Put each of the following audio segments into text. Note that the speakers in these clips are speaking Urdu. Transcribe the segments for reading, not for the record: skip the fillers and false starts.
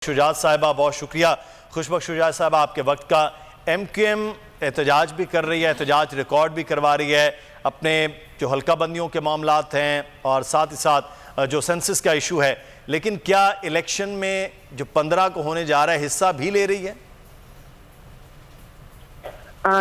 شجاعت صاحبہ بہت شکریہ. خوشبخش شجاعت صاحبہ آپ کے وقت کا. ایم کیو ایم احتجاج بھی کر رہی ہے, احتجاج ریکارڈ بھی کروا رہی ہے, اپنے جو حلقہ بندیوں کے معاملات ہیں اور ساتھ ہی ساتھ جو سینسس کا ایشو ہے, لیکن کیا الیکشن میں جو 15 کو ہونے جا رہا ہے حصہ بھی لے رہی ہے؟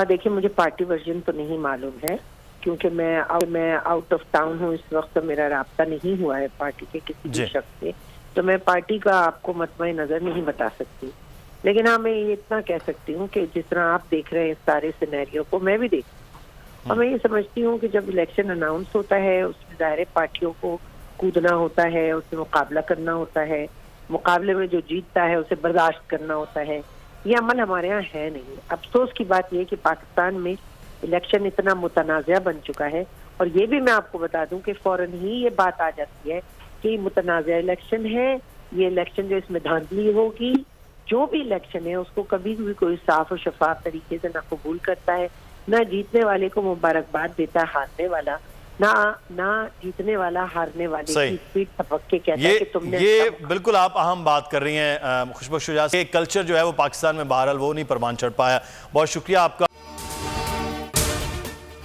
دیکھیں مجھے پارٹی ورژن تو نہیں معلوم ہے کیونکہ میں آؤٹ آف ٹاؤن ہوں اس وقت, تو میرا رابطہ نہیں ہوا ہے پارٹی کے کسی بھی شخص سے, تو میں پارٹی کا آپ کو مطمع نظر نہیں بتا سکتی. لیکن ہاں میں یہ اتنا کہہ سکتی ہوں کہ جس طرح آپ دیکھ رہے ہیں سارے سینیریو کو میں بھی دیکھتی ہوں, اور میں یہ سمجھتی ہوں کہ جب الیکشن اناؤنس ہوتا ہے اس میں ظاہر پارٹیوں کو کودنا ہوتا ہے, اس میں مقابلہ کرنا ہوتا ہے, مقابلے میں جو جیتتا ہے اسے برداشت کرنا ہوتا ہے. یہ عمل ہمارے یہاں ہے نہیں. افسوس کی بات یہ کہ پاکستان میں الیکشن اتنا متنازع بن چکا ہے, اور یہ بھی میں آپ کو بتا دوں کہ فوراً ہی یہ بات آ جاتی ہے کہ یہ متنازع الیکشن ہے, یہ الیکشن جو اس میں دھاندلی ہوگی. جو بھی الیکشن ہے اس کو کبھی بھی کوئی صاف و شفاف طریقے سے نہ قبول کرتا ہے, نہ جیتنے والے کو مبارکباد دیتا ہے ہارنے والا, نہ جیتنے والا ہارنے والے کی پیٹھ تھپک کے کہتا ہے کہ تم نے. یہ بالکل آپ اہم بات کر رہی ہیں خوشبخش شجاعت. یہ کلچر جو ہے وہ پاکستان میں بہرحال وہ نہیں پروان چڑھ پایا. بہت شکریہ آپ کا.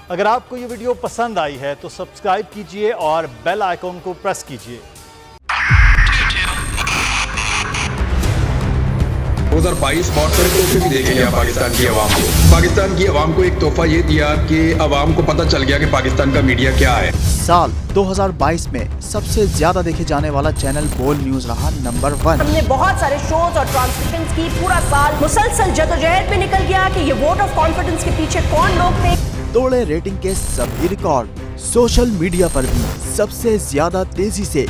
اگر آپ کو یہ ویڈیو پسند آئی ہے تو سبسکرائب کیجئے اور بیل آئیکن کو پریس کیجئے. 2022 بہت سارے تحفے بھی دیکھیں گے پاکستان کی عوام کو. پاکستان کی عوام کو ایک تحفہ یہ دیا کہ عوام کو پتہ چل گیا کہ پاکستان کا میڈیا کیا ہے. سال 2022 میں سب سے زیادہ دیکھے جانے والا چینل بول نیوز رہا نمبر 1. ہم نے بہت سارے شوز اور ٹرانسمیشنز کی, پورا سال مسلسل جدوجہد میں نکل گیا کہ یہ ووٹ آف کانفیڈنس کے پیچھے کون لوگ تھے. توڑے ریٹنگ کے سبھی ریکارڈ. سوشل میڈیا پر بھی سب سے زیادہ تیزی سے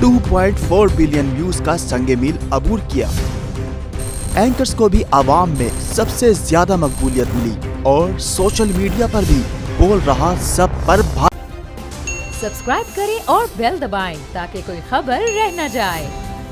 2.4 بلین ویوز کا سنگ میل عبور کیا. اینکرز کو بھی عوام میں سب سے زیادہ مقبولیت ملی, اور سوشل میڈیا پر بھی بول رہا سب پر سبسکرائب کریں اور بیل دبائیں تاکہ کوئی خبر رہ نہ جائے.